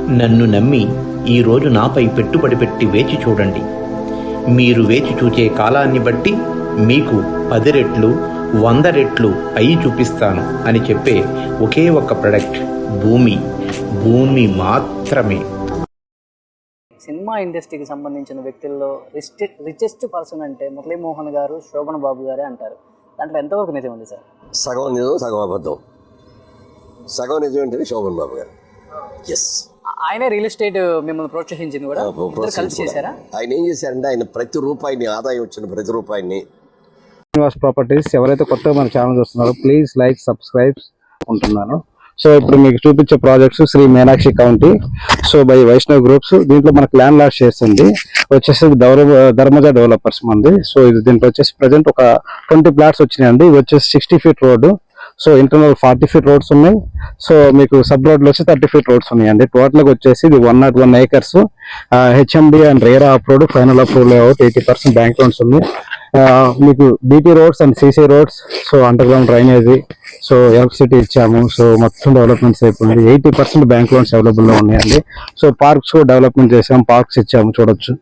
నన్ను నమ్మి ఈరోజు నాపై పెట్టుబడి పెట్టి వేచి చూడండి. మీరు వేచి చూచే కాలాన్ని బట్టి మీకు 10 రెట్లు 100 రెట్లు అయి చూపిస్తాను అని చెప్పే ఒకే ఒక్క ప్రొడక్ట్ భూమి మాత్రమే. సినిమా ఇండస్ట్రీకి సంబంధించిన వ్యక్తుల్లో రిచెస్ట్ పర్సన్ అంటే మురళీమోహన్ గారు, శోభన్ బాబు గారే అంటారు. దాంట్లో ఎంతవరకు నిజం ఉంది సార్? సగం నిజం, సగం అబద్ధం. సగం నిజం అంటే శోభన్ బాబు గారు. ఎస్, ఆయనే రియల్ ఎస్టేట్ మిమ్మల్ని ప్రోత్సహించింది కూడా కలిసి చేశారా? ఆయన ఏం చేశారంటే ఆయన ప్రతి రూపాయిని, ఆదాయం వచ్చిన ప్రతి రూపాయిని శ్రీనివాస్ ప్రాపర్టీస్ ఎవరైతే కొత్తగా మన ఛానల్ చూస్తున్నారో ప్లీజ్ లైక్, సబ్స్క్రైబ్ ఉంటున్నాను. సో ఇప్పుడు మీకు చూపించే projects Shri Meenakshi county so by Vaishnav groups. దీంట్లో మనకు ల్యాండ్ లాట్ చేస్తుంది వచ్చేసి ధర్మజ డెవలపర్స్ మంది. సో ఇది దీంట్లో వచ్చేసి ప్రజెంట్ ఒక 20 ప్లాట్స్ వచ్చినాయండి. ఇది వచ్చేసి 60 feet road. So internal 40 feet roads ఉన్నాయి. సో మీకు సబ్ రోడ్లు వచ్చి 30 ఫీట్ రోడ్స్ ఉన్నాయండి. టోటల్గా వచ్చేసి ఇది 101 acres. HMD and RERA approved, final approve layout, 80% bank loans ఉంది. మీకు BT roads and CC roads, so under ground drainage, so electricity ఇచ్చాము. సో మొత్తం డెవలప్మెంట్స్ అయిపోయింది. 80% బ్యాంక్ లోన్స్ అవైలబుల్లో ఉన్నాయండి. సో పార్క్స్ కూడా డెవలప్మెంట్ చేసాము, పార్క్స్ ఇచ్చాము. చూడొచ్చు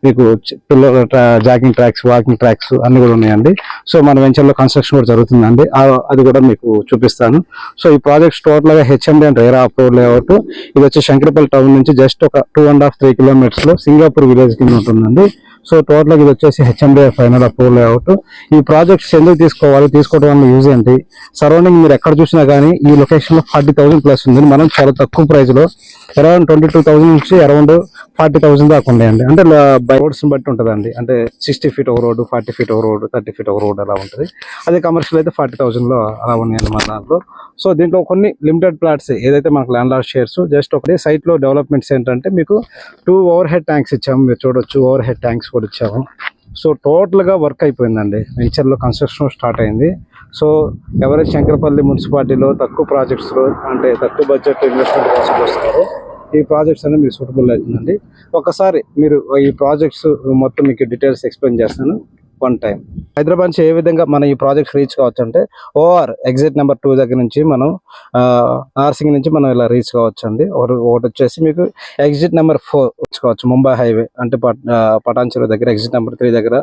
మీకు పిల్లల జాగింగ్ ట్రాక్స్, వాకింగ్ ట్రాక్స్ అన్ని కూడా ఉన్నాయండి. సో మన వెంచర్లో కన్స్ట్రక్షన్ కూడా జరుగుతుందండి, అది కూడా మీకు చూపిస్తాను. సో ఈ ప్రాజెక్ట్స్ టోటల్గా HMD and RERA approve layout. ఇది వచ్చి శంకరపల్లి టౌన్ నుంచి జస్ట్ ఒక 2.5-3 కిలోమీటర్స్ లో సింగాపూర్ విలేజ్ కింద ఉంటుందండి. సో టోటల్గా ఇది వచ్చేసి హెచ్ఎండి ఫైనల్ అప్రూవ్ లేఅవుట్. ఈ ప్రాజెక్ట్స్ ఎందుకు తీసుకోవడం వల్ల యూజ్ ఏంటి? సరౌండింగ్ మీరు ఎక్కడ చూసినా కానీ ఈ లొకేషన్ లో 40,000 ప్లస్ ఉంది. మనం చాలా తక్కువ ప్రైస్ లో అరౌండ్ 22,000 నుంచి అరౌండ్ 40,000 దాకా ఉన్నాయండి. అంటే బై రోడ్స్ బట్టి ఉంటుందండి. అంటే 60 ఫీట్ ఒక రోడ్డు, 40 ఫీట్ ఒక రోడ్డు, 30 ఫీట్ ఒక రోడ్డు అలా ఉంటుంది. అదే కమర్షియల్ అయితే 40,000 లో అలా ఉన్నాయండి మన దాంట్లో. సో దీంట్లో కొన్ని లిమిటెడ్ ప్లాట్స్ ఏదైతే మనకు ల్యాండ్ లాట్ షేర్స్ జస్ట్ ఒకటే సైట్ లో డెవలప్మెంట్స్ ఏంటంటే మీకు 2 ఓవర్ హెడ్ ట్యాంక్స్ ఇచ్చాము. మీరు చూడొచ్చు ఓవర్ హెడ్ ట్యాంక్స్ కూడా ఇచ్చాము. సో టోటల్ గా వర్క్ అయిపోయిందండి. వెంచర్ లో కన్స్ట్రక్షన్ స్టార్ట్ అయింది. సో ఎవరైతే శంకరపల్లి మున్సిపాలిటీలో తక్కువ ప్రాజెక్ట్స్ లో అంటే తక్కువ బడ్జెట్ ఇన్వెస్ట్మెంట్ కోసం వస్తున్నారో ఈ ప్రాజెక్ట్స్ అనేది మీకు సూటబుల్ అవుతుందండి. ఒకసారి మీరు ఈ ప్రాజెక్ట్స్ మొత్తం మీకు డీటెయిల్స్ ఎక్స్ప్లెయిన్ చేస్తాను వన్ టైం. హైదరాబాద్ నుంచి ఏ విధంగా మనం ఈ ప్రాజెక్ట్స్ రీచ్ కావచ్చు అంటే ఓఆర్ ఎగ్జిట్ నెంబర్ 2 దగ్గర నుంచి మనం నార్సింగ్ నుంచి మనం ఇలా రీచ్ కావచ్చు అండి. ఒకటి వచ్చేసి మీకు ఎగ్జిట్ నెంబర్ 4 రీచ్ కావచ్చు, ముంబై హైవే అంటే పటాన్చెరు దగ్గర ఎగ్జిట్ నెంబర్ 3 దగ్గర.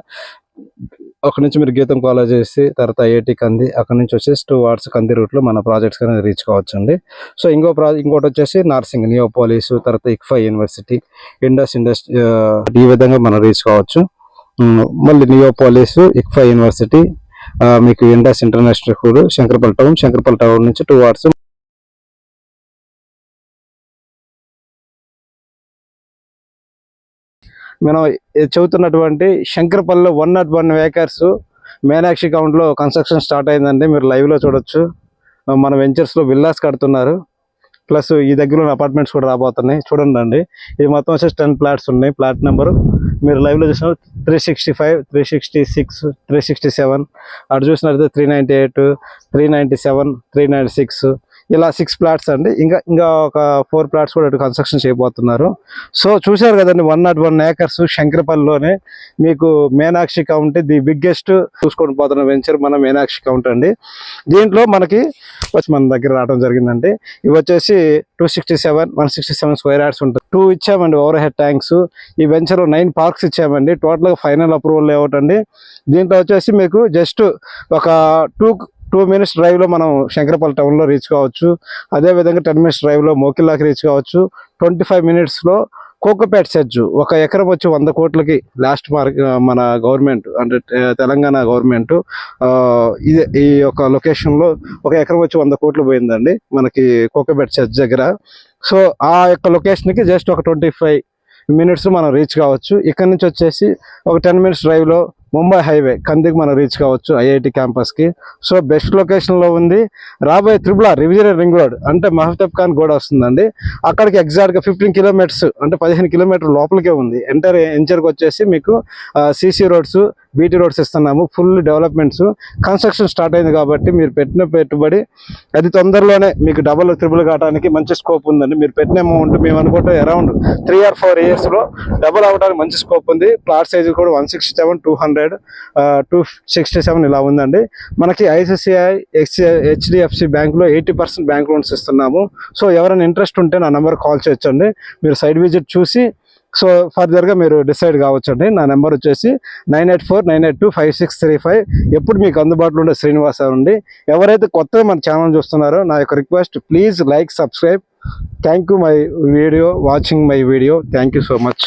అక్కడ నుంచి మీరు గీతం కాలేజ్ చేసి తర్వాత ఐఐటి కంది, అక్కడ నుంచి వచ్చేసి 2 hours కంది రూట్ లో మన ప్రాజెక్ట్స్ అనేది రీచ్ కావచ్చు అండి. సో ఇంకోటి వచ్చేసి నార్సింగ్ నియోపోలిస్, తర్వాత ఇక్ఫై యూనివర్సిటీ, ఇండస్ట్రీ ఈ విధంగా మనం రీచ్ కావచ్చు. మళ్ళీ నియోపోలిస్, ఇక్ఫై యూనివర్సిటీ, మీకు Indus international school, Shankarpally town నుంచి 2 hours. మనం చెబుతున్నటువంటి శంకరపల్లిలో 101 acres మీనాక్షి కౌంట్ లో కన్స్ట్రక్షన్ స్టార్ట్ అయిందండి. మీరు లైవ్ లో చూడొచ్చు. మన వెంచర్స్ లో విల్లాస్ కడుతున్నారు. ప్లస్ ఈ దగ్గర అపార్ట్మెంట్స్ కూడా రాబోతున్నాయి. చూడండి అండి, ఇది మొత్తం వచ్చేసి 10 ప్లాట్స్ ఉన్నాయి. ప్లాట్ నెంబర్ మీరు లైవ్ లో చూసిన 365, 366, 367, అటు చూసినట్లయితే 398, 397, 396 ఇలా 6 ప్లాట్స్ అండి. ఇంకా ఒక 4 ప్లాట్స్ కూడా ఇటు కన్స్ట్రక్షన్ చేయబోతున్నారు. సో చూశారు కదండి, 101 acres శంకరపల్లిలోనే మీకు మీనాక్షి కౌంటీ ది బిగ్గెస్ట్ చూసుకొని పోతున్న వెంచర్ మన మీనాక్షి కౌంటీ అండి. దీంట్లో మనకి వచ్చి మన దగ్గర రావడం జరిగిందండి. ఇవి వచ్చేసి 167 స్క్వేర్ యార్డ్స్ ఉంటుంది. 2 ఇచ్చామండి ఓవర్ హెడ్ ట్యాంక్స్. ఈ వెంచర్ 9 పార్క్స్ ఇచ్చామండి. టోటల్ గా ఫైనల్ అప్రూవల్ లేఅవుట్ అండి. దీంట్లో వచ్చేసి మీకు జస్ట్ ఒక 2 minutes డ్రైవ్ లో మనం శంకరపల్లి టౌన్ లో రీచ్ కావచ్చు. అదే విధంగా 10 minutes డ్రైవ్ లో మోకిల్లాకి రీచ్ కావచ్చు. 25 minutes లో కోకోపేట్ సెర్జ్ 1 ఎకరం వచ్చి 100 కోట్లకి లాస్ట్ మన గవర్నమెంట్ అంటే తెలంగాణ గవర్నమెంట్ ఈ యొక్క లొకేషన్ లో 1 ఎకరం వచ్చి 100 కోట్లు పోయిందండి మనకి కోకోపేట్ సెర్జ్ దగ్గర. సో ఆ యొక్క లొకేషన్ కి జస్ట్ ఒక 25 minutes మనం రీచ్ కావచ్చు. ఇక్కడ నుంచి వచ్చేసి ఒక 10 minutes డ్రైవ్ లో ముంబై హైవే కందికి మనం రీచ్ కావచ్చు ఐఐటి క్యాంపస్ కి. సో బెస్ట్ లొకేషన్ లో ఉంది. రాబోయే త్రిపుల రివిజన్ రింగ్ రోడ్ అంటే మహబూబ్ ఖాన్ కూడా వస్తుందండి. అక్కడికి ఎగ్జాక్ట్ గా 15 kilometers అంటే 15 kilometers లోపలికే ఉంది. ఎంచర్కి వచ్చేసి మీకు సిసి రోడ్స్, బీటీ రోడ్స్ ఇస్తున్నాము, ఫుల్ డెవలప్మెంట్స్, కన్స్ట్రక్షన్ స్టార్ట్ అయింది కాబట్టి మీరు పెట్టిన పెట్టుబడి అది తొందరలోనే మీకు డబుల్ త్రిబుల్ కావడానికి మంచి స్కోప్ ఉందండి. మీరు పెట్టిన అమౌంట్ మేము అనుకుంటే అరౌండ్ 3 or 4 yearsలో డబుల్ అవ్వడానికి మంచి స్కోప్ ఉంది. ప్లాట్ సైజు కూడా 167, 200, 267 ఇలా ఉందండి. మనకి ఐసిఐసిఐ, హెచ్డిఎఫ్సి బ్యాంకులో 80% బ్యాంక్ లోన్స్ ఇస్తున్నాము. సో ఎవరైనా ఇంట్రెస్ట్ ఉంటే నా నెంబర్ కాల్ చేయొచ్చండి. మీరు సైట్ విజిట్ చూసి సో ఫర్దర్గా మీరు డిసైడ్ కావచ్చండి. నా నెంబర్ వచ్చేసి 9849825635. ఎప్పుడు మీకు అందుబాటులో ఉండే శ్రీనివాస అండి. ఎవరైతే కొత్తగా మన ఛానల్ చూస్తున్నారో నా యొక్క request, please like, subscribe. Thank you my video, watching my video. Thank you so much.